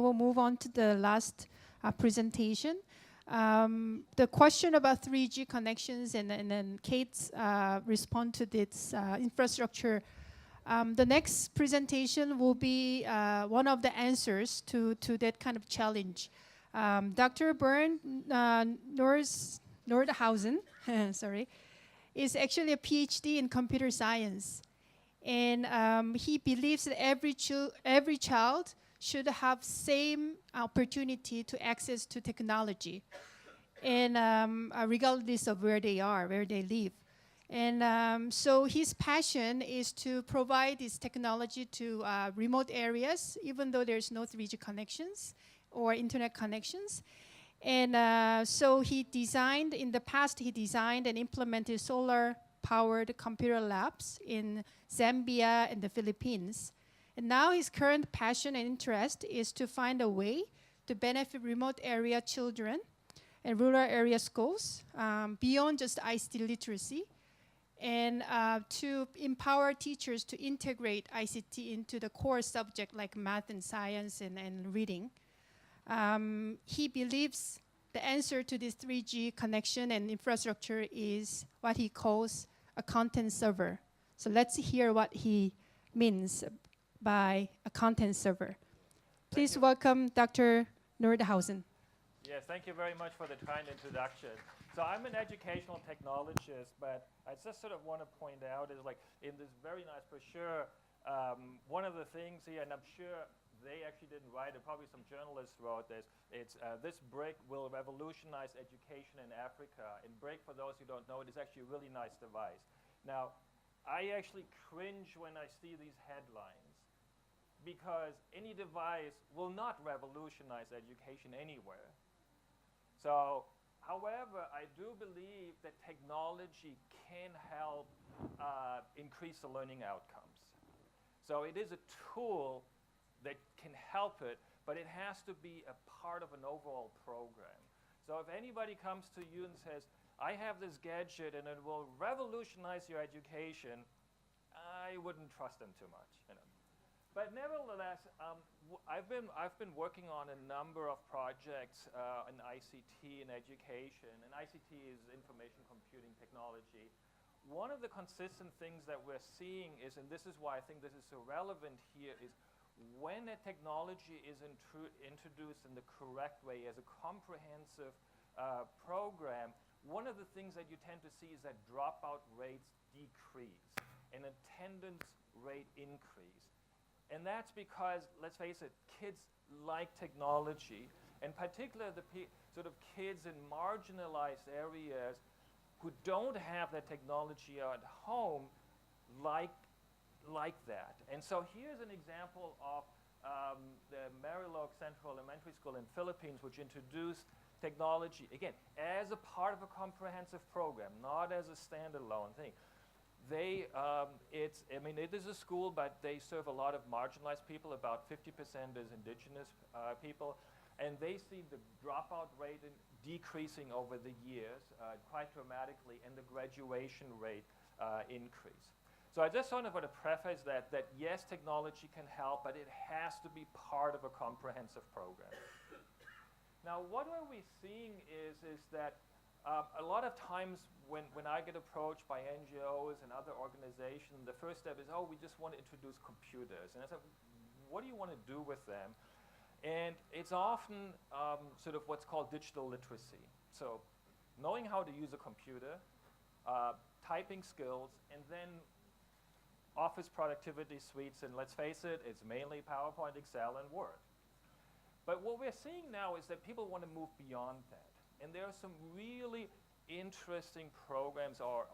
we'll move on to the last presentation. The question about 3G connections and then Kate's response to this infrastructure. The next presentation will be one of the answers to that kind of challenge. Dr. Bernd Nordhausen, sorry, is actually a PhD in computer science. And he believes that every child should have same opportunity to access to technology, and regardless of where they are, where they live. And so his passion is to provide this technology to remote areas, even though there's no 3G connections or internet connections. And so he designed, in the past, he designed and implemented solar-powered computer labs in Zambia and the Philippines. And now his current passion and interest is to find a way to benefit remote area children and rural area schools beyond just ICT literacy, and to empower teachers to integrate ICT into the core subject like math and science and reading. He believes the answer to this 3G connection and infrastructure is what he calls a content server. So let's hear what he means by a content server. Please welcome Dr. Nordhausen. Yes, thank you very much for the kind introduction. So I'm an educational technologist, but I just sort of want to point out is like in this very nice brochure, one of the things here, and I'm sure they actually didn't write it, probably some journalists wrote this, it's this brick will revolutionize education in Africa. And brick, for those who don't know, it is actually a really nice device. Now, I actually cringe when I see these headlines because any device will not revolutionize education anywhere. So, however, I do believe that technology can help increase the learning outcomes. So it is a tool that can help it, but it has to be a part of an overall program. So if anybody comes to you and says, I have this gadget and it will revolutionize your education, I wouldn't trust them too much. You know. But nevertheless, I've been working on a number of projects in ICT and education, and ICT is information computing technology. One of the consistent things that we're seeing is, and this is why I think this is so relevant here, is when a technology is introduced in the correct way as a comprehensive program, one of the things that you tend to see is that dropout rates decrease and attendance rate increase. And that's because, let's face it, kids like technology, and particularly the sort of kids in marginalized areas who don't have that technology at home like that. And so here's an example of the Marilog Central Elementary School in Philippines, which introduced technology, again, as a part of a comprehensive program, not as a standalone thing. It is a school, but they serve a lot of marginalized people. About 50% is indigenous people. And they see the dropout rate decreasing over the years quite dramatically, and the graduation rate increase. So I just sort of want to preface that yes, technology can help, but it has to be part of a comprehensive program. Now, what are we seeing is that a lot of times when I get approached by NGOs and other organizations, the first step is, oh, we just want to introduce computers. And I said, what do you want to do with them? And it's often sort of what's called digital literacy. So knowing how to use a computer, typing skills, and then office productivity suites, and let's face it, it's mainly PowerPoint, Excel, and Word. But what we're seeing now is that people want to move beyond that. And there are some really interesting programs or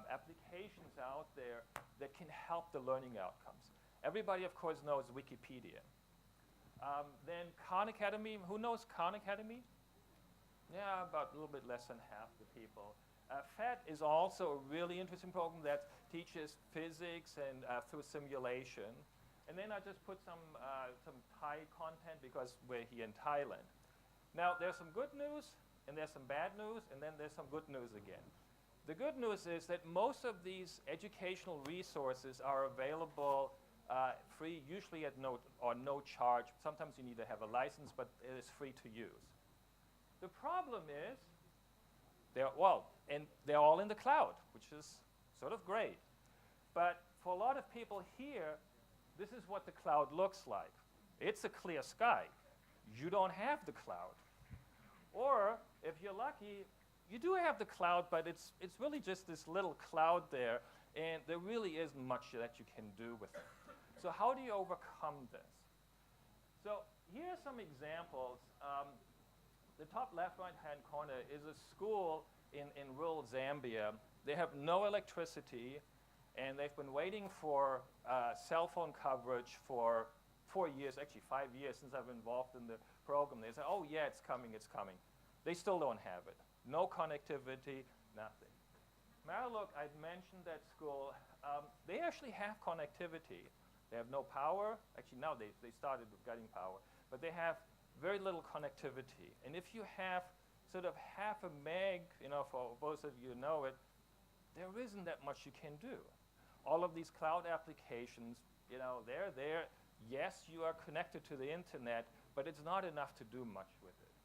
applications out there that can help the learning outcomes. Everybody, of course, knows Wikipedia. Then Khan Academy, who knows Khan Academy? Yeah, about a little bit less than half the people. PhET is also a really interesting program that teaches physics and through simulation. And then I just put some Thai content because we're here in Thailand. Now, there's some good news, and there's some bad news, and then there's some good news again. The good news is that most of these educational resources are available free, usually at no charge. Sometimes you need to have a license, but it is free to use. The problem is, they're all in the cloud, which is sort of great. But for a lot of people here, this is what the cloud looks like. It's a clear sky. You don't have the cloud. Or, if you're lucky, you do have the cloud, but it's really just this little cloud there, and there really isn't much that you can do with it. So how do you overcome this? So here are some examples. The top left right-hand corner is a school in rural Zambia. They have no electricity, and they've been waiting for cell phone coverage for 4 years, actually 5 years since I've been involved in the program. They say, oh yeah, it's coming, it's coming. They still don't have it. No connectivity, nothing. Mariluk, I'd mentioned that school. They actually have connectivity. They have no power. Actually, now they started getting power. But they have very little connectivity. And if you have sort of half a meg, for those of you who know it, there isn't that much you can do. All of these cloud applications, they're there. Yes, you are connected to the internet, but it's not enough to do much with it.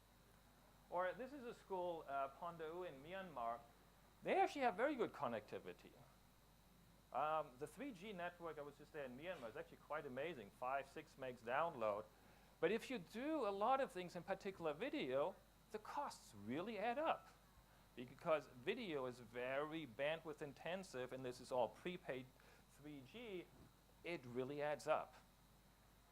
Or this is a school, Pondau in Myanmar. They actually have very good connectivity. The 3G network, I was just there in Myanmar, is actually quite amazing, 5, 6 megs download. But if you do a lot of things, in particular video, the costs really add up. Because video is very bandwidth intensive, and this is all prepaid 3G, it really adds up.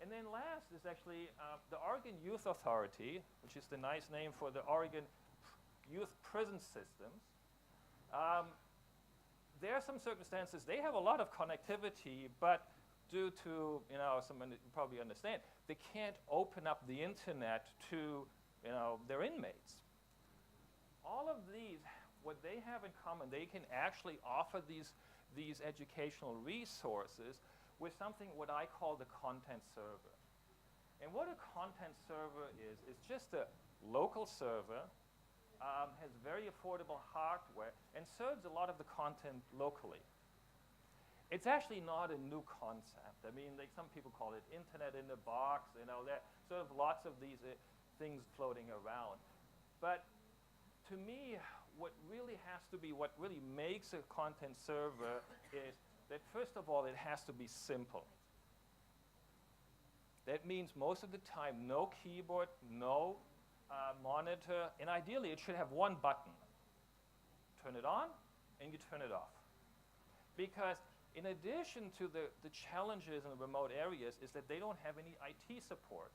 And then last is actually the Oregon Youth Authority, which is the nice name for the Oregon Youth Prison Systems. There are some circumstances, they have a lot of connectivity, but due to, someone you probably understand, they can't open up the internet to, their inmates. All of these, what they have in common, they can actually offer these educational resources with something what I call the content server. And what a content server is just a local server, has very affordable hardware, and serves a lot of the content locally. It's actually not a new concept. I mean, some people call it internet in a box, there are sort of lots of these things floating around. But to me, what really makes a content server is that first of all, it has to be simple. That means most of the time, no keyboard, no monitor, and ideally it should have one button. Turn it on, and you turn it off. Because in addition to the challenges in the remote areas is that they don't have any IT support.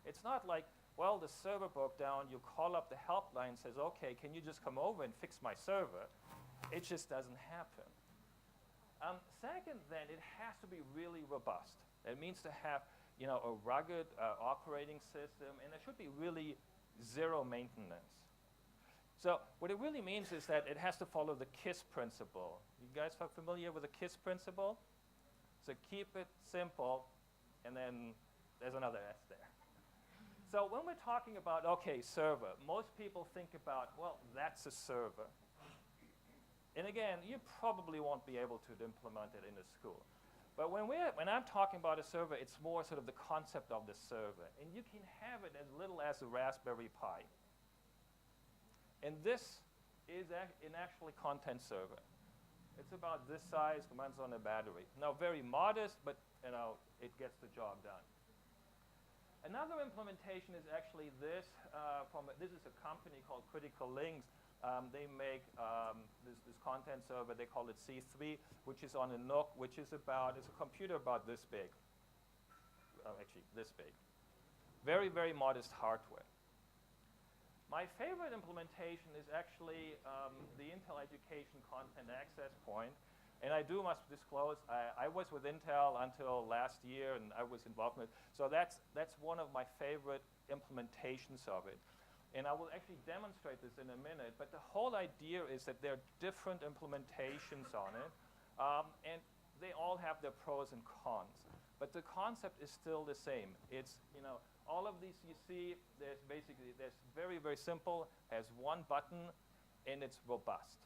It's not like, well, the server broke down, you call up the helpline, says, okay, can you just come over and fix my server? It just doesn't happen. Second, then, it has to be really robust. It means to have, a rugged operating system, and it should be really zero maintenance. So what it really means is that it has to follow the KISS principle. You guys are familiar with the KISS principle? So keep it simple, and then there's another S there. So when we're talking about, okay, server, most people think about, well, that's a server. And again, you probably won't be able to implement it in a school. But when I'm talking about a server, it's more sort of the concept of the server. And you can have it as little as a Raspberry Pi. And this is an actually content server. It's about this size, runs on a battery. Now, very modest, but it gets the job done. Another implementation is actually this. This is a company called Critical Links. They make this content server, they call it C3, which is on a NUC, which is it's a computer about this big. Actually, this big. Very, very modest hardware. My favorite implementation is actually the Intel Education Content Access Point. And I must disclose, I was with Intel until last year, and I was involved in it. So that's one of my favorite implementations of it. And I will actually demonstrate this in a minute, but the whole idea is that there are different implementations on it, and they all have their pros and cons. But the concept is still the same. It's, all of these you see, there's very, very simple, has one button, and it's robust.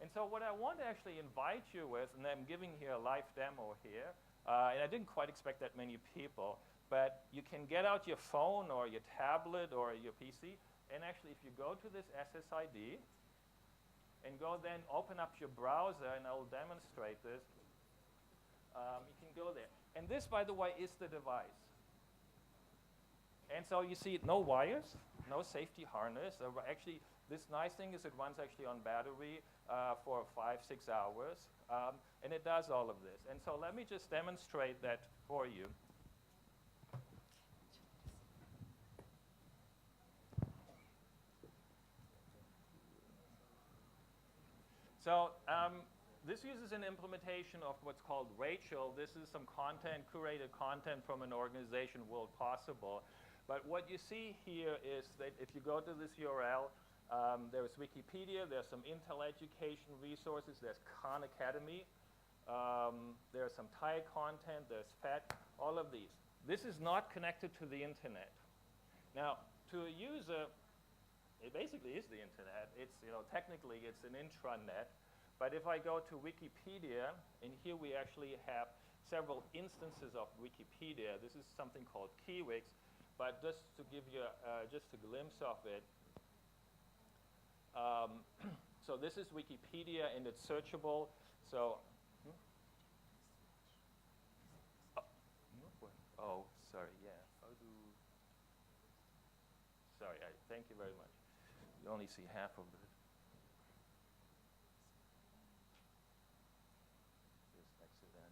And so what I want to actually invite you with, and I'm giving here a live demo here, And I didn't quite expect that many people. But you can get out your phone or your tablet or your PC, and actually if you go to this SSID and go then open up your browser, and I will demonstrate this, you can go there. And this, by the way, is the device. And so you see no wires, no safety harness. Actually, this nice thing is it runs actually on battery for 5-6 hours, and it does all of this. And so let me just demonstrate that for you. So this uses an implementation of what's called Rachel. This is some content, curated content from an organization, World Possible. But what you see here is that if you go to this URL, there's Wikipedia, there's some Intel education resources, there's Khan Academy, there's some Thai content, there's FET, all of these. This is not connected to the internet. Now, to a user, it basically is the internet. It's, technically it's an intranet. But if I go to Wikipedia, and here we actually have several instances of Wikipedia. This is something called Kiwix. But just to give you just a glimpse of it, so this is Wikipedia, and it's searchable. So, sorry, yeah. Sorry, thank you very much. You only see half of it. Just exit that.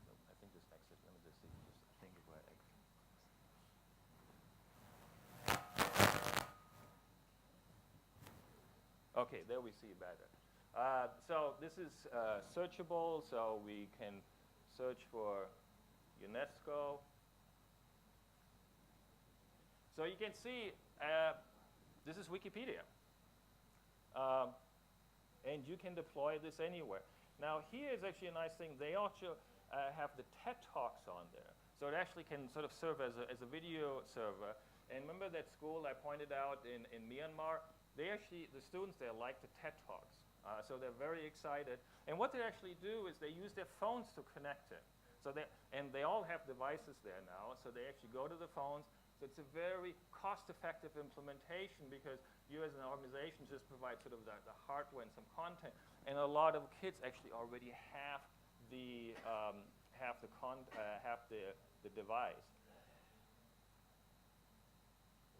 Nope, I think just exit. Let me just see. Just think of where exit. Okay, there we see better. So this is searchable, so we can search for UNESCO. So you can see this is Wikipedia. And you can deploy this anywhere. Now here is actually a nice thing. They also have the TED Talks on there. So it actually can sort of serve as a video server. And remember that school I pointed out in Myanmar? The students there like the TED Talks. So they're very excited. And what they actually do is they use their phones to connect it. And they all have devices there now. So they actually go to the phones. So it's a very cost-effective implementation because you as an organization just provide sort of the hardware and some content. And a lot of kids actually already have the device.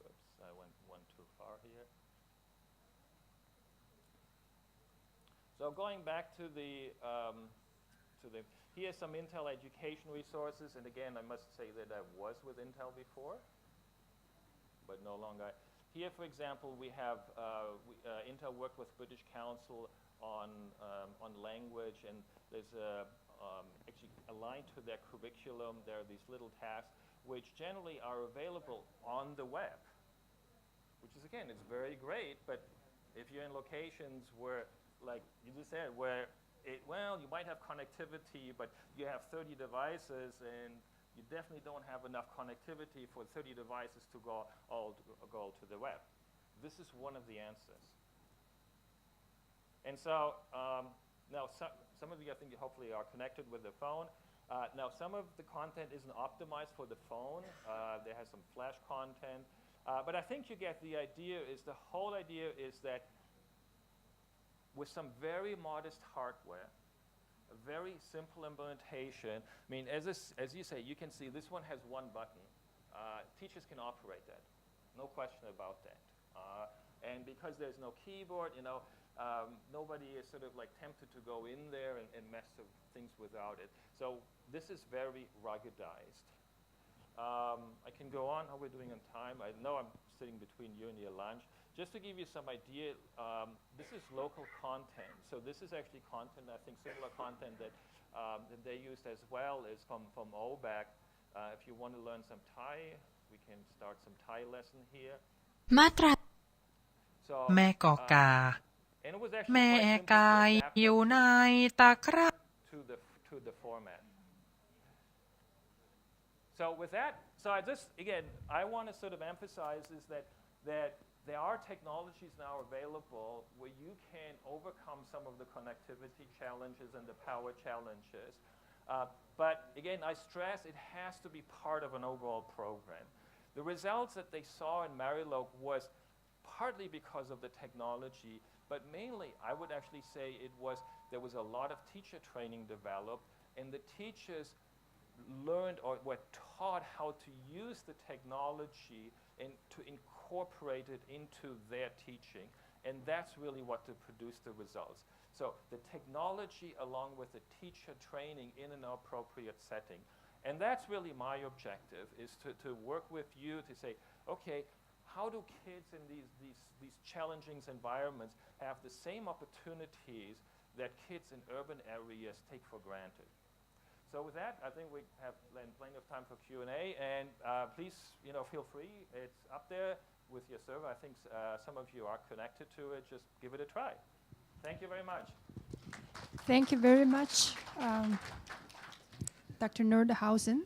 Oops, I went one too far here. So going back to here's some Intel education resources. And again, I must say that I was with Intel before, but no longer. Here, for example, we have Intel worked with British Council on language, and there's actually aligned to their curriculum. There are these little tasks which generally are available on the web, which is, again, it's very great. But if you're in locations where, like you just said, where you might have connectivity, but you have 30 devices, and you definitely don't have enough connectivity for 30 devices to go to the web. This is one of the answers. And so now some of you, I think, hopefully are connected with the phone. Now some of the content isn't optimized for the phone. There has some flash content. But I think you get the idea. The whole idea is that with some very modest hardware, a very simple implementation. I mean, as you say, you can see this one has one button. Teachers can operate that, no question about that. And because there's no keyboard, nobody is sort of like tempted to go in there and mess with things without it. So this is very ruggedized. I can go on. How we're doing on time? I know I'm sitting between you and your lunch. Just to give you some idea, this is local content. So this is actually content, I think similar content that they used as well is from OBAC. If you want to learn some Thai, we can start some Thai lesson here. มาตรา So, แม่กอ กา and it was แม่ actually quite กา simple ย to adapt อยู่ในตะกร้า to the format. So with that, I want to sort of emphasize is that there are technologies now available where you can overcome some of the connectivity challenges and the power challenges. But again, I stress it has to be part of an overall program. The results that they saw in Marilok was partly because of the technology, but mainly I would actually say there was a lot of teacher training developed, and the teachers learned or were taught how to use the technology and to incorporate it into their teaching. And that's really what produced the results. So the technology along with the teacher training in an appropriate setting. And that's really my objective, is to work with you to say, okay, how do kids in these challenging environments have the same opportunities that kids in urban areas take for granted? So with that, I think we have plenty of time for Q&A, and please, feel free. It's up there with your server. I think some of you are connected to it. Just give it a try. Thank you very much. Thank you very much, Dr. Nordhausen.